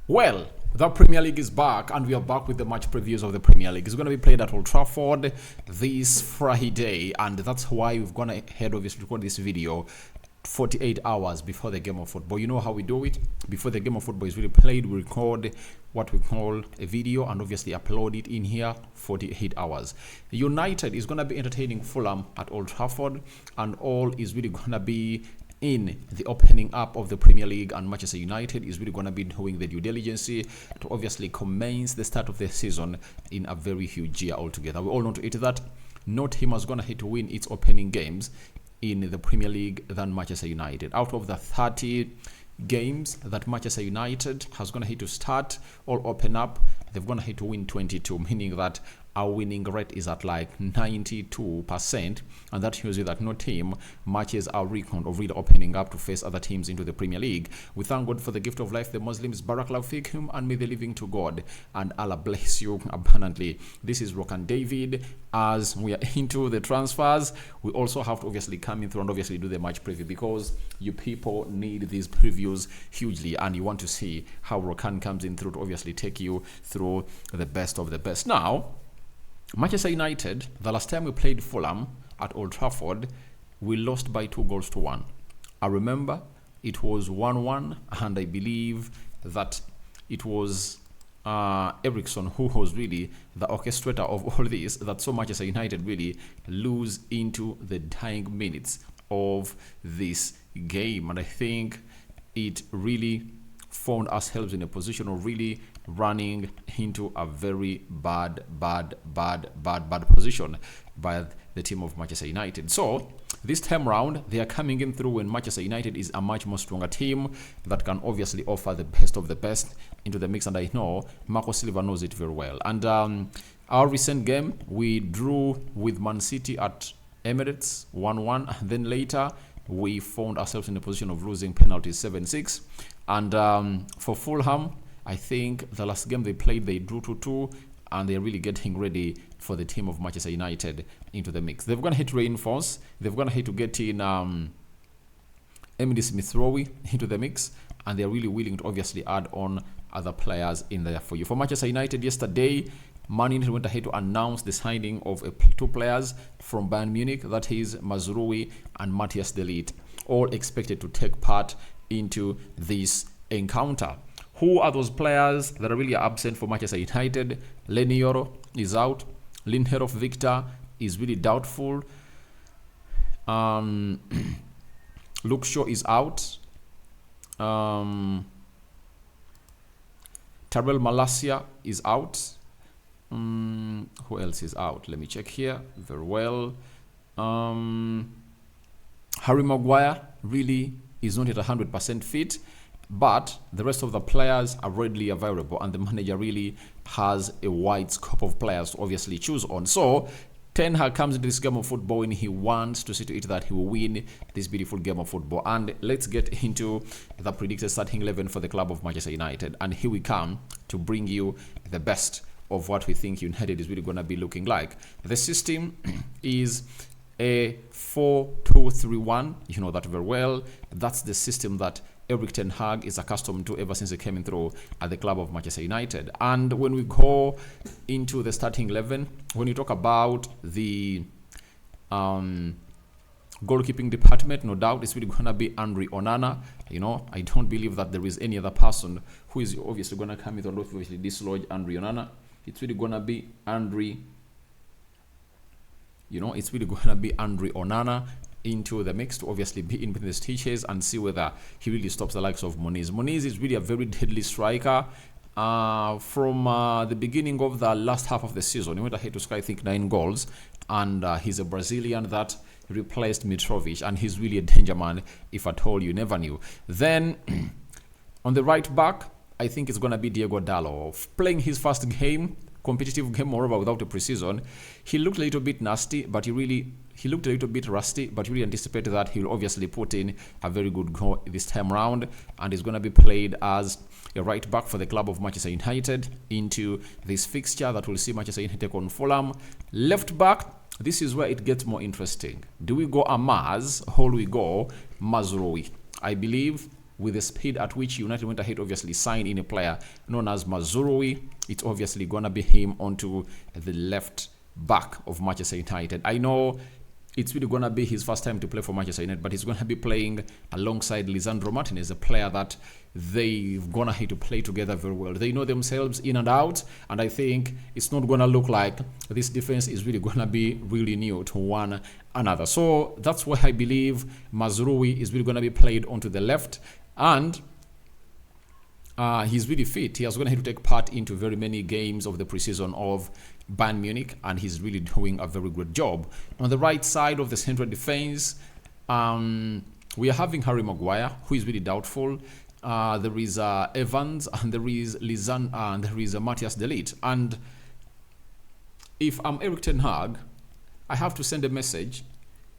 Well, the Premier League is back, and we are back with the match previews of the Premier League. It's going to be played at Old Trafford this Friday, and that's why we've gone ahead of record this video 48 hours before the game of football. You know how we do it. Before the game of football is really played, we record what we call a video and obviously upload it in here 48 hours. United is going to be entertaining Fulham at Old Trafford, and all is really going to be in the opening up of the Premier League, and Manchester United is really going to be doing the due diligence to obviously commence the start of the season in a very huge year altogether. We all know to it that no team is going to hit to win its opening games in the Premier League than Manchester United. Out of the 30 games that Manchester United has going to hit to start or open up, they've going to hit to win 22, meaning that our winning rate is at like 92%, and that shows you that no team matches our record of really opening up to face other teams into the Premier League. We thank God for the gift of life, the Muslims, Barakallahu fikum, and may the living to God, and Allah bless you abundantly. This is Rokan David. As we are into the transfers, we also have to obviously come in through and obviously do the match preview, because you people need these previews hugely, and you want to see how Rokan comes in through to obviously take you through the best of the best. Now, Manchester United, the last time we played Fulham at Old Trafford, we lost by 2-1. I remember it was 1-1, and I believe that it was Ericsson who was really the orchestrator of all this, that so Manchester United really lose into the dying minutes of this game. And I think it really found ourselves in a position of really running into a very bad position by the team of Manchester United. So this time round, they are coming in through when Manchester United is a much more stronger team that can obviously offer the best of the best into the mix, and I know Marco Silva knows it very well. And our recent game, we drew with Man City at Emirates 1-1, and then later we found ourselves in a position of losing penalties 7-6. And for Fulham, I think the last game they played, they drew 2-2, and they're really getting ready for the team of Manchester United into the mix. They've gonna hit to reinforce. They've gonna hit to get in Emily Smith-Rowe into the mix, and they're really willing to obviously add on other players in there for you. For Manchester United, yesterday, Man United went ahead to announce the signing of two players from Bayern Munich, that is Mazraoui and Matthias de Ligt, all expected to take part into this encounter. Who are those players that are really absent for Manchester United? Lenny Yoro is out. Lindelof Victor is really doubtful. Luke Shaw is out. Terrell Malacia is out. Who else is out? Let me check here very well. Harry Maguire really is not at 100% fit, but the rest of the players are readily available, and the manager really has a wide scope of players to obviously choose on. So Ten Hag comes into this game of football and he wants to see to it that he will win this beautiful game of football. And let's get into the predicted starting 11 for the club of Manchester United. And here we come to bring you the best of what we think United is really going to be looking like. The system is a 4-2-3-1. You know that very well. That's the system that Erik ten Hag is accustomed to ever since he came in through at the club of Manchester United. And when we go into the starting 11, when you talk about the goalkeeping department, no doubt it's really going to be Andre Onana. You know, I don't believe that there is any other person who is obviously going to come in and obviously dislodge Andre Onana. It's really going to be Andre Onana into the mix to obviously be in between the stitches and see whether he really stops the likes of Moniz. Moniz is really a very deadly striker. From the beginning of the last half of the season, he went ahead to score, I think, 9 goals, and he's a Brazilian that replaced Mitrovic, and he's really a danger man, if at all you never knew. Then on the right back, I think it's going to be Diego Dallo. Playing his first game, competitive game, moreover, without a preseason, he looked a little bit nasty, but he looked a little bit rusty, but really anticipated that he'll obviously put in a very good goal this time round, and is going to be played as a right back for the club of Manchester United into this fixture that will see Manchester United take on Fulham. Left back, this is where it gets more interesting. Do we go Amaz or do we go Mazraoui? I believe with the speed at which United went ahead, obviously sign in a player known as Zirkzee. It's obviously gonna be him onto the left back of Manchester United. I know it's really gonna be his first time to play for Manchester United, but he's gonna be playing alongside Lisandro Martinez, a player that they've gone ahead to play together very well. They know themselves in and out, and I think it's not gonna look like this defense is really gonna be really new to one another. So that's why I believe Zirkzee is really gonna be played onto the left, and he's really fit. He has gone ahead to take part into very many games of the preseason of Bayern Munich, and he's really doing a very good job. On the right side of the central defense, we are having Harry Maguire, who is really doubtful. There is Evans, and there is and there is Matthias de Ligt. And if I'm Erik ten Hag, I have to send a message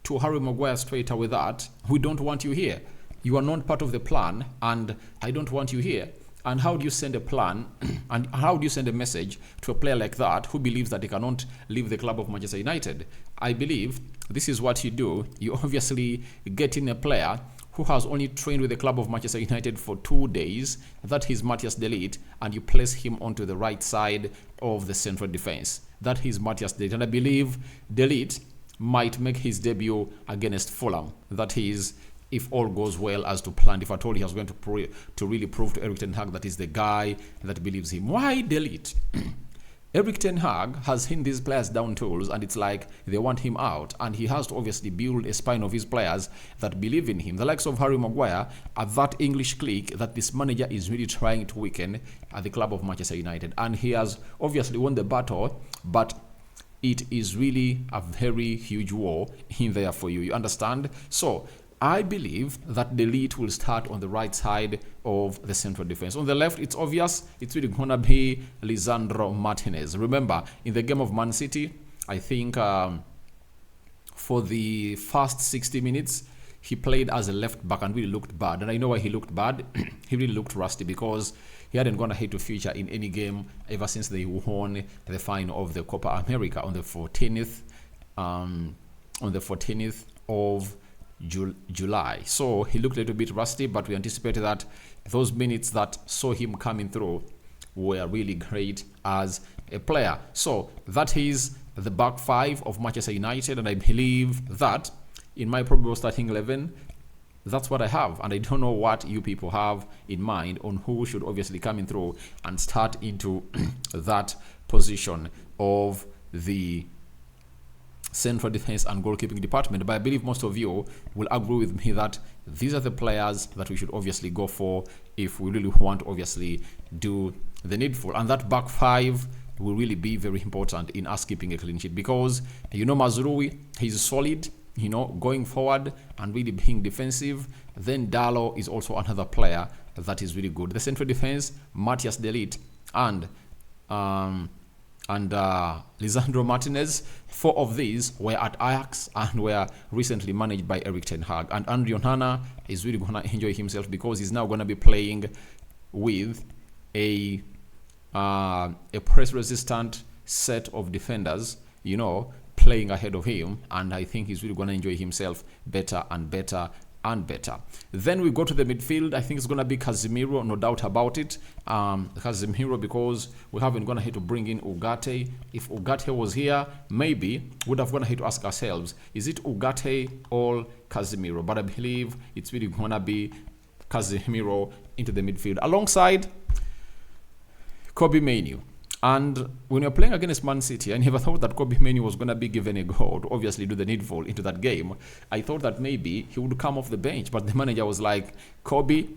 to Harry Maguire straight away that we don't want you here. You are not part of the plan, and I don't want you here. And how do you send a plan and how do you send a message to a player like that who believes that he cannot leave the club of Manchester United? I believe this is what you do. You obviously get in a player who has only trained with the club of Manchester United for 2 days. That is Matthias de Ligt, and you place him onto the right side of the central defense. That is Matthias de Ligt, and I believe de Ligt might make his debut against Fulham. That is, if all goes well as to plan. If at all he was going to really prove to Erik ten Hag that he's the guy that believes him. Why de Ligt? Erik ten Hag has hit these players down tools, and it's like they want him out, and he has to obviously build a spine of his players that believe in him. The likes of Harry Maguire are that English clique that this manager is really trying to weaken at the club of Manchester United, and he has obviously won the battle, but it is really a very huge war in there for you. You understand? So I believe that de Ligt will start on the right side of the central defense. On the left, it's obvious. It's really going to be Lisandro Martinez. Remember, in the game of Man City, I think for the first 60 minutes, he played as a left back and really looked bad. And I know why he looked bad. He really looked rusty because he hadn't gone ahead to feature in any game ever since they won the final of the Copa America on the 14th of July. So he looked a little bit rusty, but we anticipated that those minutes that saw him coming through were really great as a player. So that is the back five of Manchester United, and I believe that in my probable starting 11, that's what I have, and I don't know what you people have in mind on who should obviously come in through and start into that position of the central defense and goalkeeping department. But I believe most of you will agree with me that these are the players that we should obviously go for if we really want to obviously do the needful. And that back five will really be very important in us keeping a clean sheet, because you know Zirkzee, he's solid, you know, going forward and really being defensive. Then Dalot is also another player that is really good. The central defense, Matthias de Ligt and Lisandro Martinez. 4 of these were at Ajax and were recently managed by Erik ten Hag. And Andre Onana is really going to enjoy himself because he's now going to be playing with a press-resistant set of defenders, you know, playing ahead of him, and I think he's really going to enjoy himself better and better and better. Then we go to the midfield. I think it's going to be Casemiro, no doubt about it. Casemiro, because we haven't gone ahead to bring in Ugarte. If Ugarte was here, maybe we'd have gone ahead to ask ourselves, is it Ugarte or Casemiro? But I believe it's really going to be Casemiro into the midfield alongside Kobbie Mainoo. And when you're playing against Man City, I never thought that Kobbie Mainoo was going to be given a go to obviously do the needful into that game. I thought that maybe he would come off the bench, but the manager was like, Kobbie,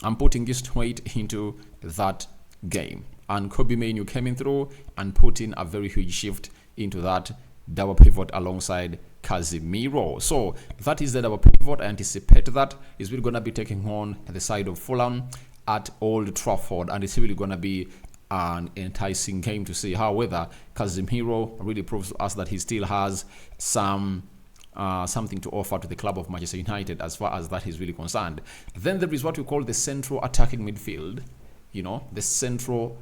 I'm putting you straight into that game. And Kobbie Mainoo came in through and put in a very huge shift into that double pivot alongside Casemiro. So that is the double pivot. I anticipate that is really going to be taking on the side of Fulham at Old Trafford, and it's really going to be an enticing game to see. However, Casemiro really proves to us that he still has something to offer to the club of Manchester United as far as that is really concerned. Then there is what we call the central attacking midfield. You know, the central.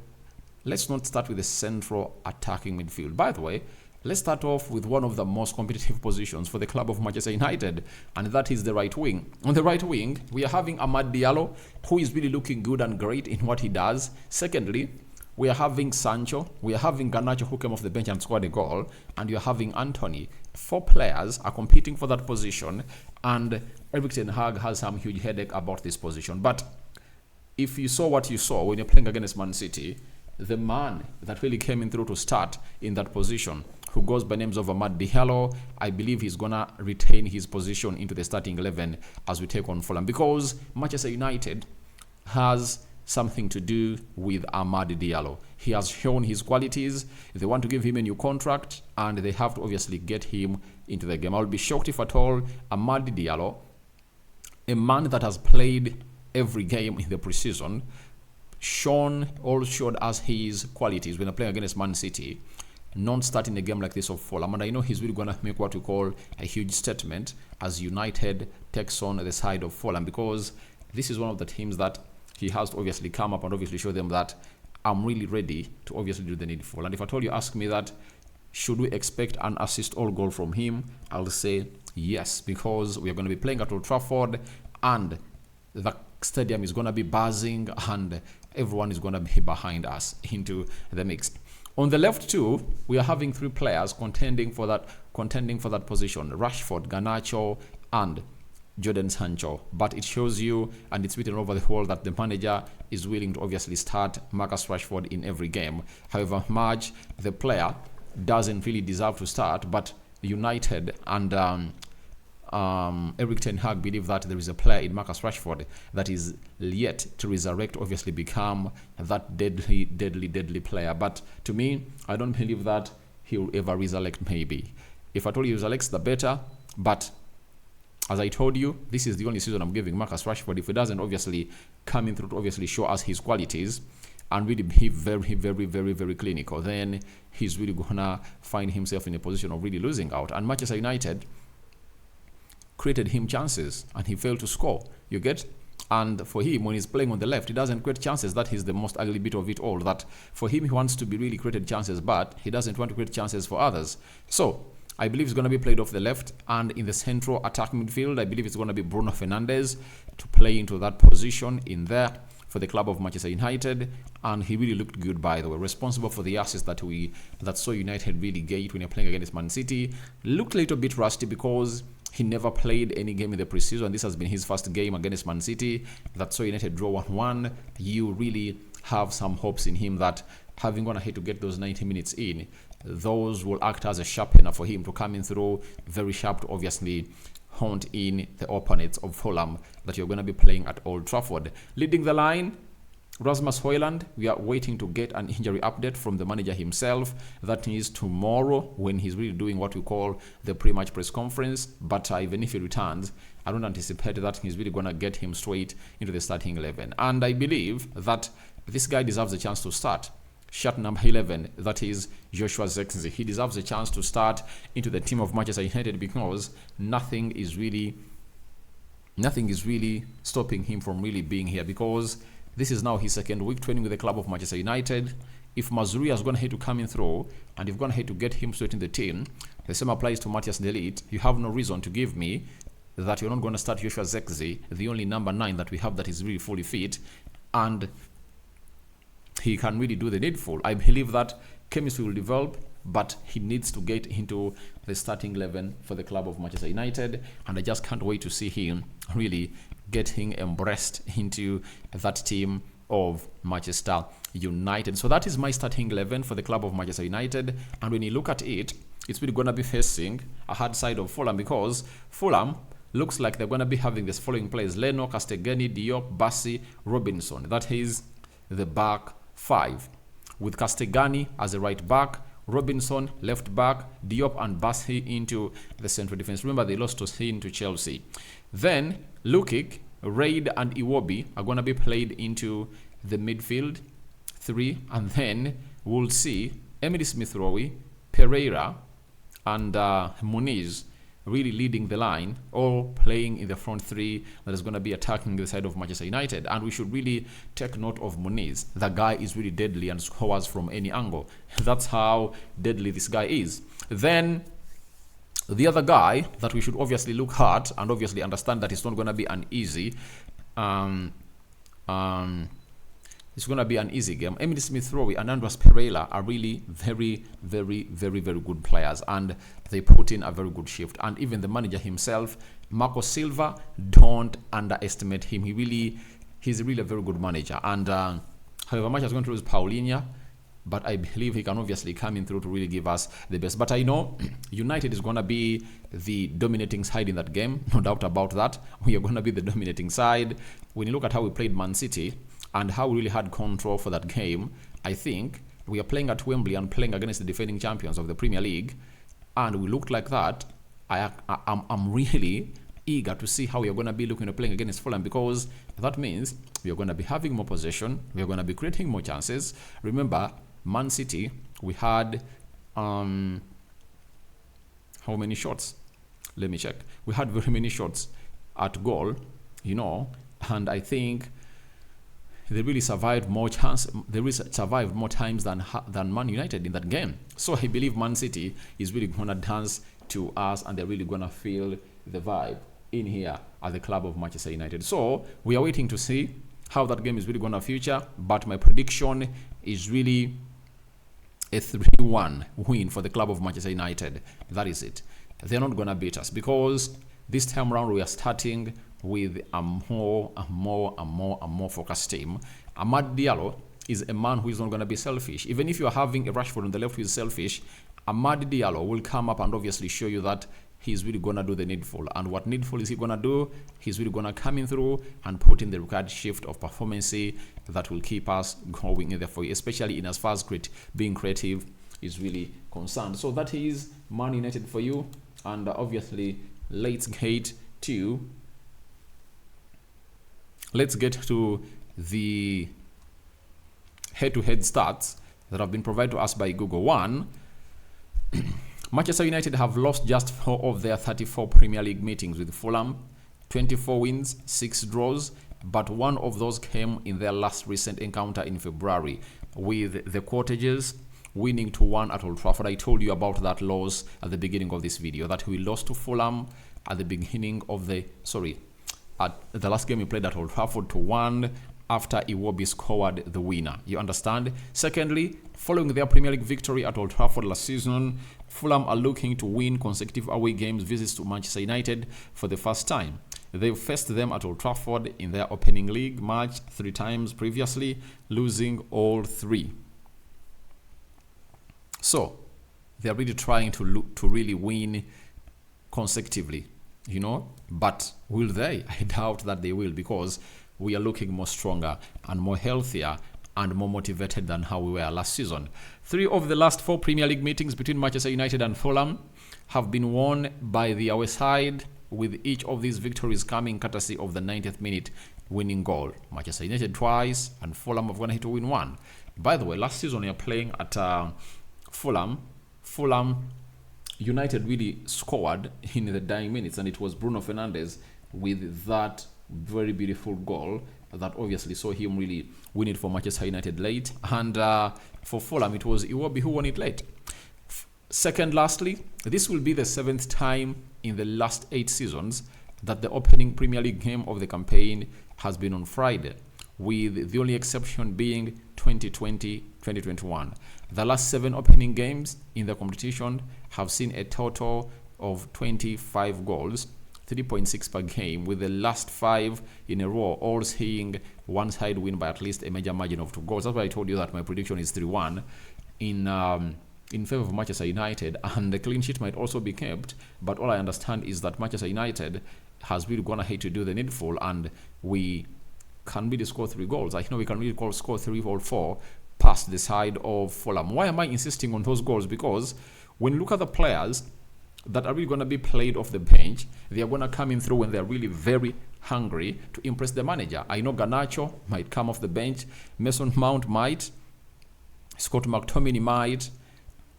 Let's not start with the central attacking midfield. By the way, let's start off with one of the most competitive positions for the club of Manchester United, and that is the right wing. On the right wing, we are having Amad Diallo, who is really looking good and great in what he does. Secondly, we are having Sancho, we are having Garnacho, who came off the bench and scored a goal, and you are having Anthony. 4 players are competing for that position, and Erik ten Hag has some huge headache about this position. But if you saw what you saw when you're playing against Man City, the man that really came in through to start in that position, who goes by names of Amad Diallo, I believe he's gonna retain his position into the starting 11 as we take on Fulham, because Manchester United has something to do with Amad Diallo. He has shown his qualities. They want to give him a new contract, and they have to obviously get him into the game. I will be shocked if at all Amad Diallo, a man that has played every game in the preseason, showed us his qualities when playing against Man City, not starting a game like this of Fulham. And I know he's really going to make what we call a huge statement as United takes on the side of Fulham, because this is one of the teams that he has to obviously come up and obviously show them that I'm really ready to obviously do the needful. And if at all you ask me that, should we expect an assist or goal from him, I'll say yes, because we are going to be playing at Old Trafford, and the stadium is going to be buzzing, and everyone is going to be behind us into the mix. On the left too, we are having 3 players contending for that position: Rashford, Garnacho, and Jadon Sancho. But it shows you, and it's written over the whole, that the manager is willing to obviously start Marcus Rashford in every game. However much the player doesn't really deserve to start, but United and Erik ten Hag believe that there is a player in Marcus Rashford that is yet to resurrect, obviously become that deadly player. But to me, I don't believe that he will ever resurrect. Maybe if at all he resurrects, the better. But as I told you, this is the only season I'm giving Marcus Rashford. If he doesn't obviously come in through to obviously show us his qualities and really be very clinical, then he's really gonna find himself in a position of really losing out. And Manchester United created him chances and he failed to score. You get? And for him, when he's playing on the left, he doesn't create chances. That is the most ugly bit of it all. That for him, he wants to be really created chances, but he doesn't want to create chances for others. So I believe it's going to be played off the left, and in the central attacking midfield, I believe it's going to be Bruno Fernandes to play into that position in there for the club of Manchester United. And he really looked good, by the way, responsible for the assist that saw United really get when you're playing against Man City. Looked a little bit rusty because he never played any game in the preseason. This has been his first game against Man City. That saw United draw 1-1. You really have some hopes in him that having gone ahead to get those 90 minutes in, those will act as a sharpener for him to come in through, very sharp to obviously haunt in the opponents of Fulham that you're going to be playing at Old Trafford. Leading the line, Rasmus Højlund. We are waiting to get an injury update from the manager himself. That is tomorrow when he's really doing what we call the pre-match press conference. But even if he returns, I don't anticipate that he's really going to get him straight into the starting 11. And I believe that this guy deserves a chance to start. Shirt number 11, that is Joshua Zirkzee. He deserves a chance to start into the team of Manchester United, because nothing is really stopping him from really being here, because this is now his second week training with the club of Manchester United. If Mazuri has gone ahead to come in through and you've gone ahead to get him straight in the team, the same applies to Matthias de Ligt. You have no reason to give me that you're not going to start Joshua Zirkzee, the only number 9 that we have that is really fully fit, and he can really do the needful. I believe that chemistry will develop, but he needs to get into the starting 11 for the club of Manchester United, and I just can't wait to see him really getting embraced into that team of Manchester United. So that is my starting 11 for the club of Manchester United, and when you look at it, it's really going to be facing a hard side of Fulham, because Fulham looks like they're going to be having this following players: Leno, Castellani, Diop, Bassi, Robinson. That is the back 5, with Castellani as a right back, Robinson left back, Diop and Bassi into the central defense. Remember, they lost to Chelsea. Then Lukic, Reid and Iwobi are going to be played into the midfield 3, and then we'll see Emily Smith-Rowe, Pereira and Muniz really leading the line or playing in the front three that is going to be attacking the side of Manchester United. And we should really take note of Muniz. The guy is really deadly and scores from any angle. That's how deadly this guy is. Then the other guy that we should obviously look at and obviously understand that it's not going to be an easy it's going to be an easy game. Emily Smith-Rowe and Andreas Pereira are really very, very, very, very good players, and they put in a very good shift. And even the manager himself, Marco Silva, don't underestimate him. He's really a very good manager. And however much is going to lose Paulinho, but I believe he can obviously come in through to really give us the best. But I know United is going to be the dominating side in that game, no doubt about that. We are going to be the dominating side. When you look at how we played Man City and how we really had control for that game, I think we are playing at Wembley and playing against the defending champions of the Premier League, and we looked like that. I'm really eager to see how we are going to be looking at playing against Fulham, because that means we are going to be having more possession, we are going to be creating more chances. Remember, Man City, we had how many shots? Let me check. We had very many shots at goal, and I think they really survived more times than Man United in that game. So I believe Man City is really going to dance to us, and they're really going to feel the vibe in here at the club of Manchester United. So we are waiting to see how that game is really going to feature, but my prediction is really a 3-1 win for the club of Manchester United. That is it. They're not going to beat us, because this time around we are starting with a more focused team. Amad Diallo is a man who is not going to be selfish. Even if you are having a Rashford on the left who is selfish, Amad Diallo will come up and obviously show you that he's really going to do the needful. And what needful is he going to do? He's really going to come in through and put in the required shift of performance that will keep us going in there for you, especially in as far as being creative is really concerned. So that is Man United for you. And obviously, let's get to the head-to-head stats that have been provided to us by Google. One, Manchester United have lost just 4 of their 34 Premier League meetings with Fulham, 24 wins, 6 draws, but one of those came in their last recent encounter in February, with the Cottages winning 2-1 at Old Trafford. I told you about that loss at the beginning of this video, that we lost to Fulham at the beginning of at the last game we played at Old Trafford 2-1 after Iwobi scored the winner. You understand? Secondly, following their Premier League victory at Old Trafford last season, Fulham are looking to win consecutive away games visits to Manchester United for the first time. They've faced them at Old Trafford in their opening league match 3 times previously, losing all 3. So they are really trying to really win consecutively, but will they? I doubt that they will, because we are looking more stronger and more healthier and more motivated than how we were last season. 3 of the last 4 Premier League meetings between Manchester United and Fulham have been won by the away side, with each of these victories coming courtesy of the 90th minute winning goal. Manchester United twice and Fulham have gone ahead to win 1. By the way, last season you're playing at Fulham United really scored in the dying minutes, and it was Bruno Fernandes with that very beautiful goal that obviously saw him really win it for Manchester United late. And for Fulham, it was Iwobi who won it late. Second, lastly, this will be the 7th time in the last 8 seasons that the opening Premier League game of the campaign has been on Friday, with the only exception being 2020-2021. The last 7 opening games in the competition have seen a total of 25 goals, 3.6 per game, with the last 5 in a row all seeing one side win by at least a major margin of 2 goals. That's why I told you that my prediction is 3-1 in favor of Manchester United, and the clean sheet might also be kept. But all I understand is that Manchester United has really gone ahead to do the needful, and we can really score 3 goals. I know we can really score 3 or 4 past the side of Fulham. Why am I insisting on those goals? Because when you look at the players that are really going to be played off the bench, they are going to come in through when they're really very hungry to impress the manager. I know Garnacho might come off the bench, Mason Mount might, Scott McTominay might,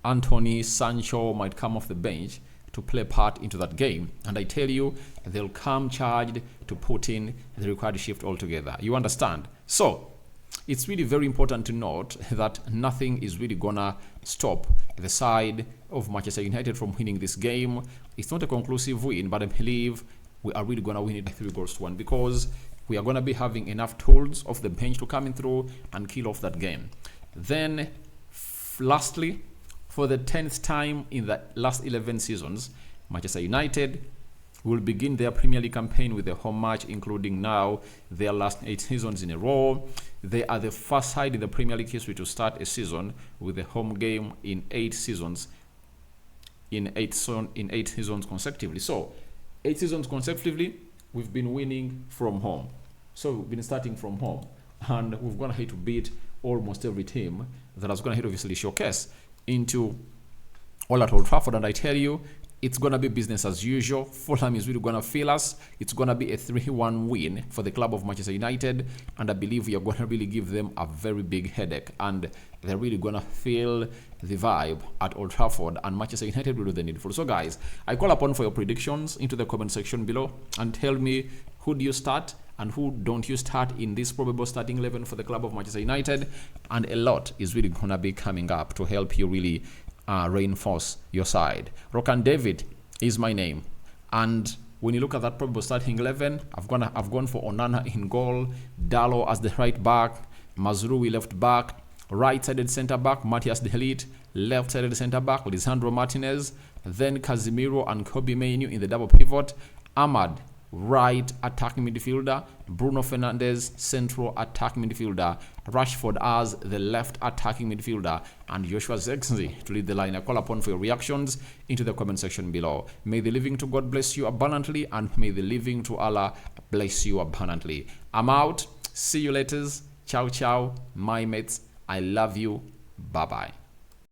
Anthony Sancho might come off the bench to play part into that game. And I tell you, they'll come charged to put in the required shift altogether. You understand? So it's really very important to note that nothing is really gonna stop the side of Manchester United from winning this game. It's not a conclusive win, but I believe we are really gonna win it by 3-1 because we are gonna be having enough tools off the bench to come in through and kill off that game. Then lastly, for the 10th time in the last 11 seasons, Manchester United will begin their Premier League campaign with a home match, including now their last 8 seasons in a row. They are the first side in the Premier League history to start a season with a home game in 8 seasons. In 8 seasons consecutively. So 8 seasons consecutively, we've been winning from home. So we've been starting from home, and we've gone ahead to beat almost every team that has gone ahead, obviously showcase into all at Old Trafford. And I tell you, it's going to be business as usual. Fulham is really going to feel us. It's going to be a 3-1 win for the club of Manchester United. And I believe we are going to really give them a very big headache. And they're really going to feel the vibe at Old Trafford. And Manchester United will do the needful. So guys, I call upon for your predictions into the comment section below. And tell me, who do you start and who don't you start in this probable starting 11 for the club of Manchester United? And a lot is really going to be coming up to help you really reinforce your side. Rokan David is my name, and when you look at that probable starting 11, I've gone for Onana in goal, Dalot as the right back, Mazrui left back, right-sided centre back Matthias de Ligt, left-sided centre back Lisandro Martinez, then Casemiro and Kobe Mainoo in the double pivot, Ahmad right attacking midfielder, Bruno Fernandes central attacking midfielder, Rashford as the left attacking midfielder, and Joshua Zirkzee to lead the line. I call upon for your reactions into the comment section below. May the living to God bless you abundantly, and may the living to Allah bless you abundantly. I'm out. See you later. Ciao, ciao, my mates. I love you. Bye-bye.